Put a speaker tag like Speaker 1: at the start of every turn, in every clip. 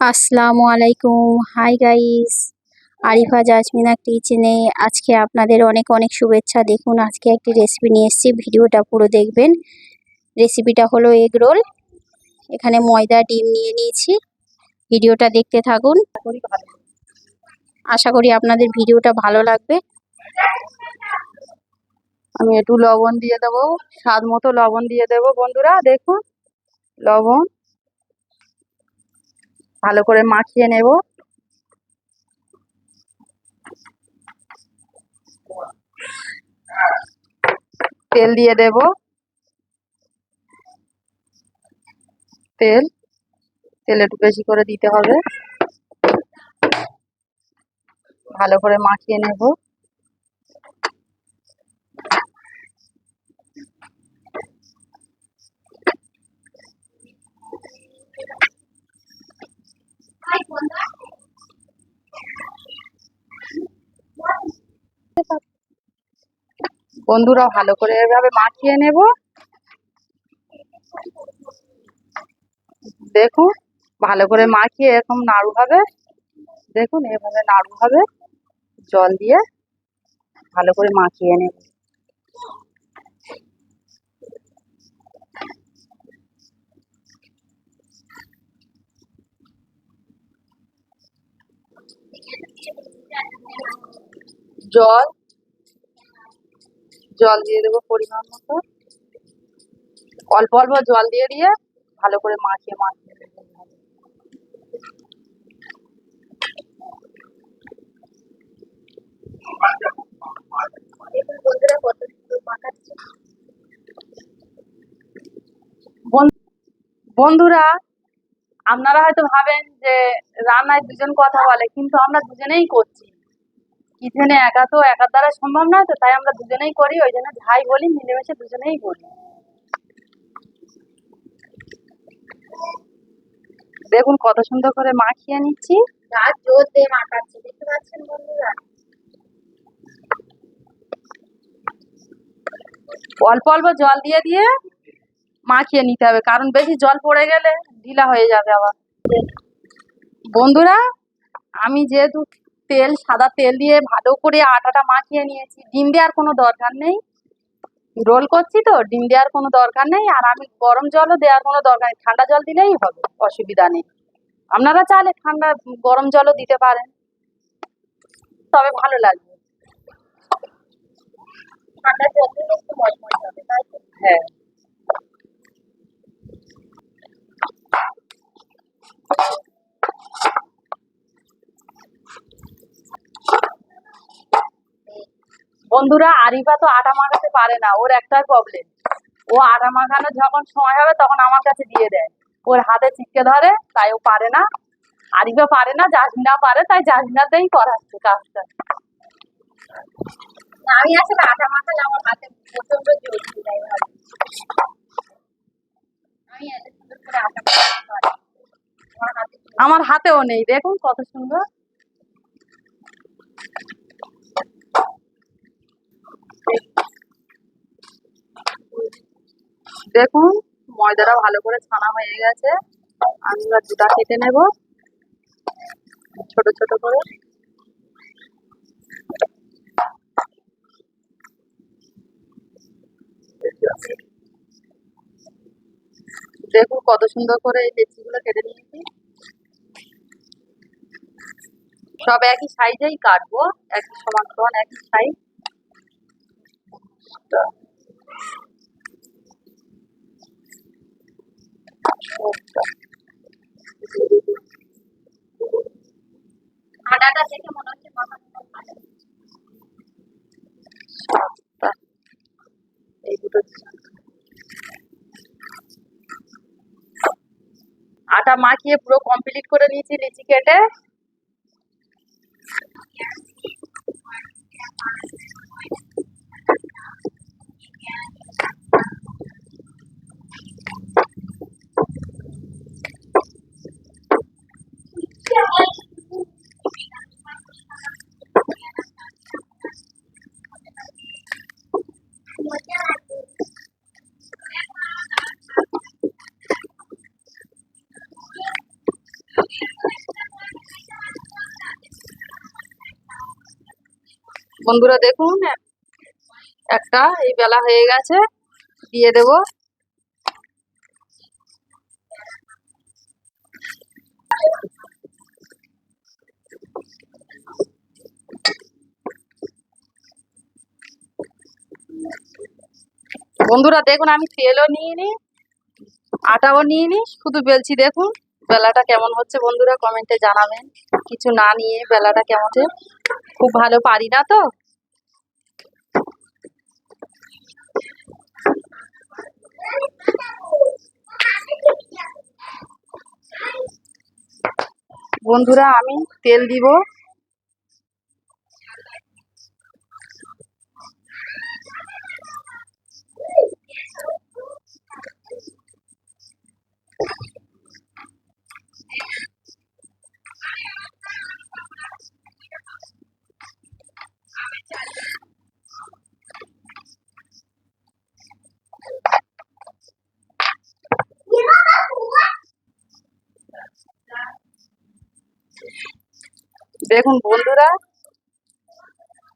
Speaker 1: আসসালামু আলাইকুম। Hi guys, Arifa Jasmina কিচেনে আজকে আপনাদের অনেক অনেক শুভেচ্ছা। দেখুন আজকে একটি রেসিপি নিয়ে এসেছি, ভিডিওটা পুরো দেখবেন। রেসিপিটা হলো এগ রোল। এখানে ময়দা ডিম নিয়ে নিয়েছি, ভিডিওটা দেখতে থাকুন। আশা করি আপনাদের ভিডিওটা ভালো লাগবে।
Speaker 2: আমি একটু লবণ দিয়ে দেবো, স্বাদ মতো লবণ দিয়ে দেবো। বন্ধুরা দেখুন, লবণ ভালো করে মাখিয়ে নেব। তেল দিয়ে দেব, তেল একটু বেশি করে দিতে হবে। ভালো করে মাখিয়ে নেব। বন্ধুরা ভালো করে এভাবে মাখিয়ে নেব। দেখুন ভালো করে মাখিয়ে এরকম নাড়ু হবে। দেখুন এভাবে নাড়ু হবে, জল দিয়ে ভালো করে মাখিয়ে নেব। জল দিয়ে দেবো পরিমাণ মতো। অল্প অল্প জল দিয়ে দিয়ে ভালো করে মাখিয়ে নেব। বন্ধুরা আপনারা হয়তো ভাবেন যে রান্নায় দুজন কথা বলে, কিন্তু আমরা দুজনেই করছি। কিচেনে একার দ্বারা সম্ভব নয়, তো তাই আমরা দুজনেই করি। ওই জন্য যাই বলি মিলেমিশে দুজনেই করি। দেখুন কত সুন্দর করে মাখিয়ে নিচ্ছি। জোর দিয়ে মাখাচ্ছি, দেখতে পাচ্ছেন বন্ধুরা। অল্প অল্প জল দিয়ে দিয়ে মাখিয়ে নিতে হবে, কারণ বেশি জল পড়ে গেলে ঢিলা হয়ে যাবে আবার। বন্ধুরা আমি যেহেতু সাদা তেল দিয়ে ভালো করে আটাটা মাখিয়ে নিয়েছি, ডিম দেওয়ার কোনো দরকার নেই। রোল করছি তো ডিম দেওয়ার কোনো দরকার নেই। আর আমি গরম জলও দেওয়ার কোনো দরকার নেই, ঠান্ডা জল দিলেই হবে, অসুবিধা নেই। আপনারা চাইলে গরম জলও দিতে পারেন, তবে ভালো লাগবে। ঠান্ডা জল দিলে একটু মজমজ হবে, তাই তো? হ্যাঁ। বন্ধুরা আরিফা তো আটা মাখাতে পারে না, ওর একটাই প্রবলেম। ও আটা মাখানোর যখন সময় হবে তখন আমার কাছে দিয়ে দেয়, ওর হাতে চিপকে ধরে, তাই ও পারে না। আরিফা পারে না, জাসমিনা পারে, তাই জাসমিনাতেই করাচ্ছে কাজটা। আমি আসলে আটা মাখালে আমার হাতে প্রচন্ড জোর দেয়। আমি এত সুন্দর করে আটা মাখাতে পারি, আমার হাতেও নেই। দেখুন কত সুন্দর। দেখুন ময়দাটা ভালো করে ছানা হয়ে গেছে। আমি এবার দুটা কেটে নেব ছোট ছোট করে। দেখুন কত সুন্দর করে এই লেচিগুলো কেটে নিয়েছি। সব একই সাইজেই কাটবো, একই সমান সমান একই সাইজ। আটাটা দেখে মনে হচ্ছে এই দুটো আটা মাখিয়ে পুরো কমপ্লিট করে নিয়েছি লিচি কেটে। বন্ধুরা দেখুন, একটা এই বেলা হয়ে গেছে, দিয়ে দেব। বন্ধুরা দেখুন, আমি তেলও নিয়ে নি, আটাও নিয়ে নি, শুধু বেলছি। দেখুন বেলাটা কেমন হচ্ছে বন্ধুরা, কমেন্টে জানাবেন। কিছু না নিয়ে বেলাটা কেমন হচ্ছে, খুব ভালো পারি না তো। বন্ধুরা আমি তেল দিব। দেখুন বন্ধুরা,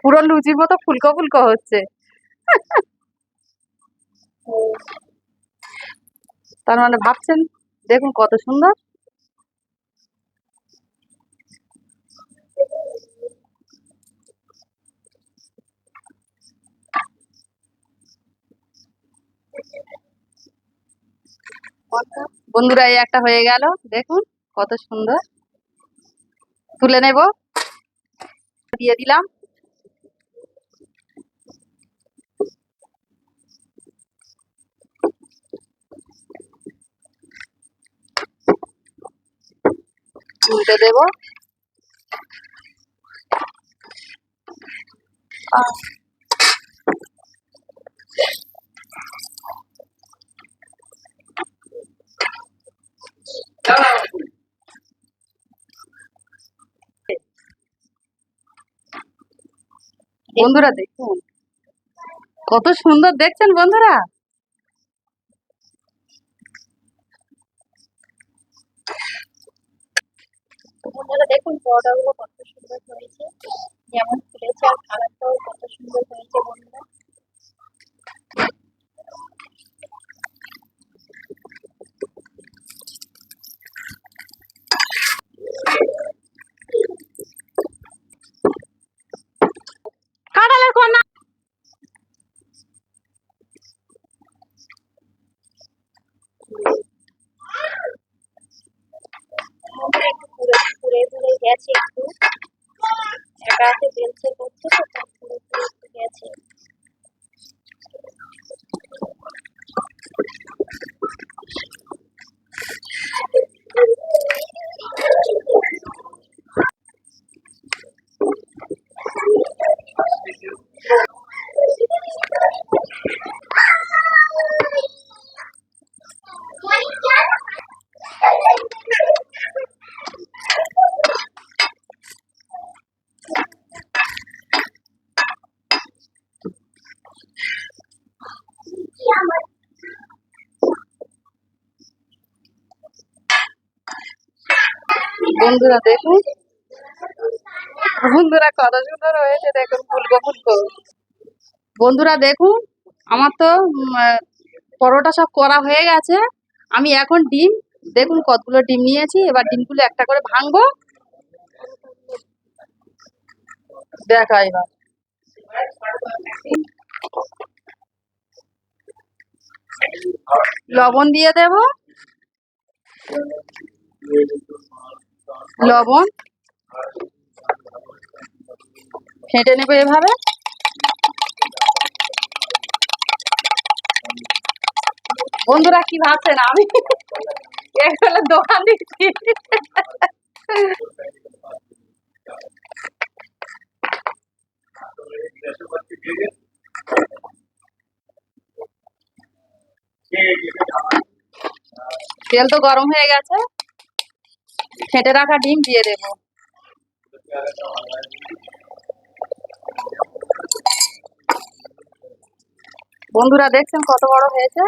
Speaker 2: পুরো লুচির মতো ফুলকো ফুলকো হচ্ছে। তার মানে ভাবছেন, দেখুন কত সুন্দর। বন্ধুরা এই একটা হয়ে গেল, দেখুন কত সুন্দর। তুলে নেব, দিয়ে দিলাম। উল্টে দেব। বন্ধুরা দেখুন কত সুন্দর, দেখছেন বন্ধুরা?
Speaker 1: বন্ধুরা দেখুন পরোটাগুলো কত সুন্দর হয়েছে, যেমন ফুলেছে আর কালারটাও কত সুন্দর হয়েছে বন্ধুরা।
Speaker 2: কাঁঠালের কন্যা।
Speaker 1: বন্ধুরা একটু পুড়ে পুড়ে পুড়ে গেছে, একটু একা হাতে বেলচে করছে তো তার পুড়ে পুড়ে একটু গেছে।
Speaker 2: বন্ধুরা দেখুন, বন্ধুরা কত সুন্দর হয়েছে, দেখুন ফুলকো ফুলকো। বন্ধুরা দেখুন, আমার তো পরোটা সব করা হয়ে গেছে। আমি এখন ডিম, দেখুন কতগুলো ডিম নিয়েছি, এবার ডিমগুলো একটা করে ভাঙবো। দেখা এবার লবণ দিয়ে দেব, লবণ ফেটে নেবো এভাবে। বন্ধুরা কি ভাবছেন, আমি এগুলো দোকান দিচ্ছি। তেল তো গরম হয়ে গেছে, ফেটে রাখা ডিম দিয়ে দেব। বন্ধুরা দেখছেন কত বড় হয়েছে।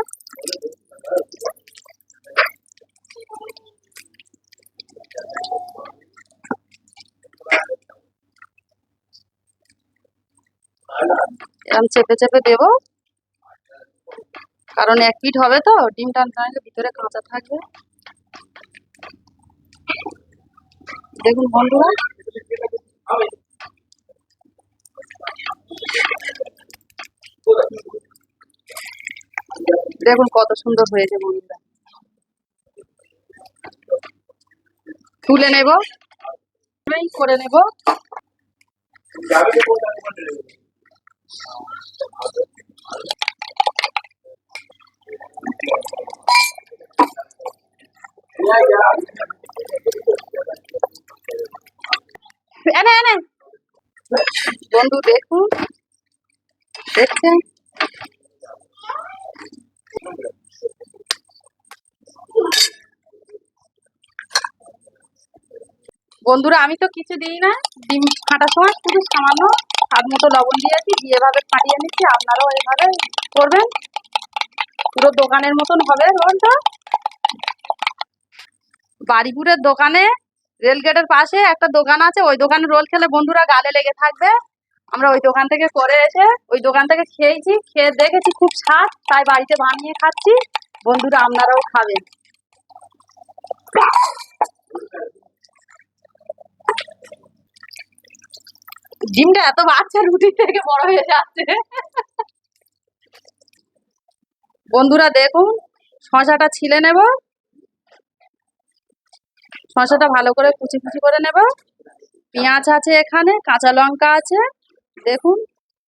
Speaker 2: এরকম চেপে চেপে দেবো, কারণ এক পিঠ হবে তো, ডিমটা নাহলে ভিতরে কাঁচা থাকবে। দেখুন বন্ধুরা, দেখুন কত সুন্দর হয়েছে বন্ধুরা। তুলে নেব, করে নেব। এনে এনে বন্ধু দেখুন, দেখছেন বন্ধুরা, আমি তো কিছু দিই না, ডিম ফাটার সময় শুধু সামান্য স্বাদ মতো লবণ দিয়েছি, দিয়ে এভাবে ফাটিয়ে নিচ্ছি। আপনারাও এইভাবে করবেন, পুরো দোকানের মতন হবে রোলটা। বাড়িপুরের দোকানে, রেলগেটের পাশে একটা দোকান আছে, ওই দোকানে রোল খেলে বন্ধুরা গালে লেগে থাকবে। আমরা ওই দোকান থেকে করে এসে ওই দোকান থেকে খেয়েছি, খেয়ে দেখেছি খুব স্বাদ, তাই বাড়িতে বানিয়ে খাচ্ছি। বন্ধুরা আপনারাও খাবেন। ডিমটা এত বাচ্চা রুটি থেকে বড় হয়ে যাচ্ছে। বন্ধুরা দেখুন, শসাটা ছিলে নেব, শসাটা ভালো করে কুচি কুচি করে নেব। পেঁয়াজ আছে এখানে, কাঁচা লঙ্কা আছে, দেখুন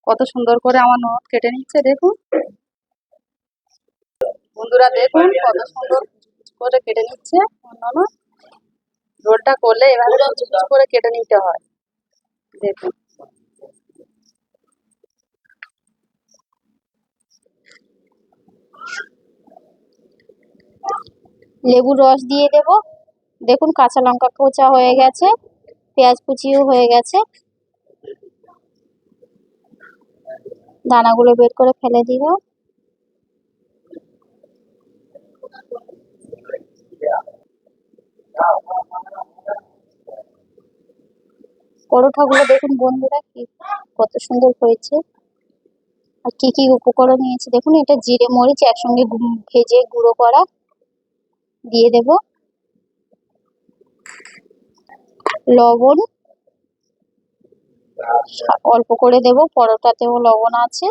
Speaker 2: কত সুন্দর করে আমার ননদ কেটে নিচ্ছে। দেখুন বন্ধুরা, দেখুন কত সুন্দর কুচি কুচি করে কেটে নিচ্ছে আমার ননদ। রোলটা করলে এভাবে কুচি কুচি করে কেটে নিতে হয়। দেখুন
Speaker 1: লেবুর রস দিয়ে দেব। দেখুন কাঁচা লঙ্কা কোচা হয়ে গেছে, পেঁয়াজ কুচিও হয়ে গেছে। দানাগুলো বের করে ফেলে দিব। পরোটাগুলো দেখুন বন্ধুরা কি কত সুন্দর হয়েছে। আর কি কি উপকরণ নিয়েছি দেখুন, এটা জিরে মরিচ একসঙ্গে ভেজে গুঁড়ো করা, দিয়ে দেব লবণ, অল্প করে দেব, পরোটাতেও লবণ আছে।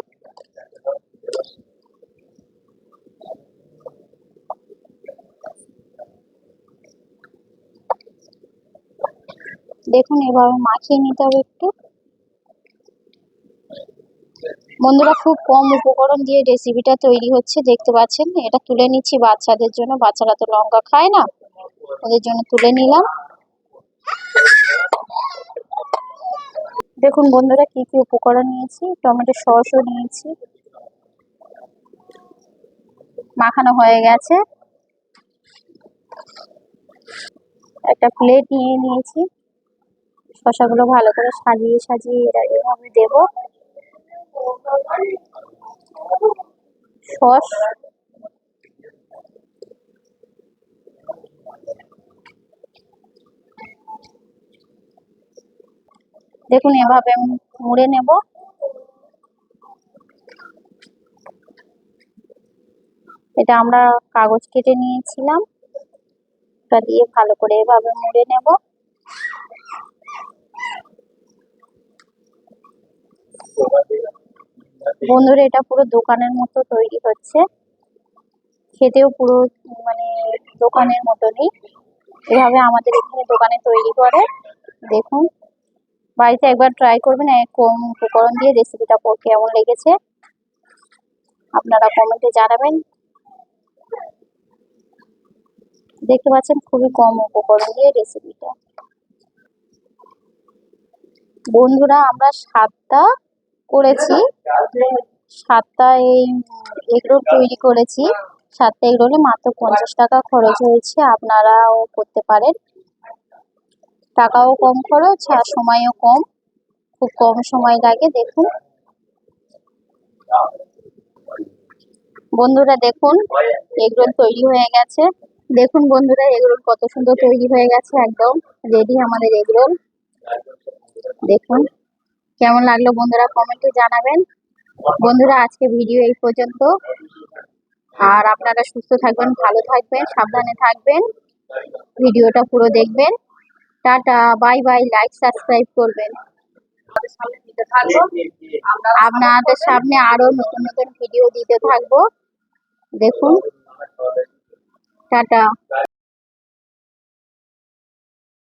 Speaker 1: দেখুন এভাবে মাখিয়ে নিতে হবে একটু। বন্ধুরা খুব কম উপকরণ দিয়ে রেসিপিটা তৈরি হচ্ছে, দেখতে পাচ্ছেন। এটা তুলে নিচ্ছি বাচ্চাদের জন্য, বাচ্চারা তো লঙ্কা খায় না, ওদের জন্য তুলে নিলাম। দেখুন বন্ধুরা কি কি উপকরণ নিয়েছি, টমেটো সসও নিয়েছি, মাখানো হয়ে গেছে। একটা প্লেট নিয়ে নিয়েছি, শসাগুলো ভালো করে সাজিয়ে সাজিয়ে এভাবে দেবো। সস, দেখুন এভাবে আমি মুড়ে নেব। এটা আমরা কাগজ কেটে নিয়েছিলাম, ওটা দিয়ে ভালো করে এভাবে মুড়ে নেব। বন্ধুরা এটা পুরো দোকানের মতো তৈরি হচ্ছে, খেতেও পুরো মানে দোকানের মতনই। এভাবে আমাদের এখানে দোকানে তৈরি করে। দেখুন বাড়িতে একবার ট্রাই করবেন, কম উপকরণ দিয়ে রেসিপিটা কেমন লেগেছে আপনারা কমেন্টে জানাবেন। দেখতে পাচ্ছেন খুবই কম উপকরণ দিয়ে রেসিপিটা। বন্ধুরা আমরা 7টা করেছি, 7টা এই এগরোল তৈরি করেছি। 7টা এগরোলে মাত্র 50 টাকা খরচ হয়েছে, আপনারাও করতে পারেন। টাকাও কম খরচ আর সময়ও কম, খুব কম সময় লাগে। দেখুন বন্ধুরা, দেখুন এগরোল তৈরি হয়ে গেছে। দেখুন বন্ধুরা এগরোল কত সুন্দর তৈরি হয়ে গেছে, একদম রেডি আমাদের এগরোল। দেখুন কেমন লাগলো বন্ধুরা কমেন্টে জানাবেন। বন্ধুরা, আজকে ভিডিও এই পর্যন্ত। আর আপনারা সুস্থ থাকবেন, ভালো থাকবেন, সাবধানে থাকবেন, ভিডিওটা পুরো দেখবেন। Tata, bye bye, like subscribe করবেন।
Speaker 2: আমাদের সামনে দিতে থাকবো,
Speaker 1: আপনাদের সামনে আরো নতুন নতুন ভিডিও দিতে থাকবো। দেখুন, টাটা।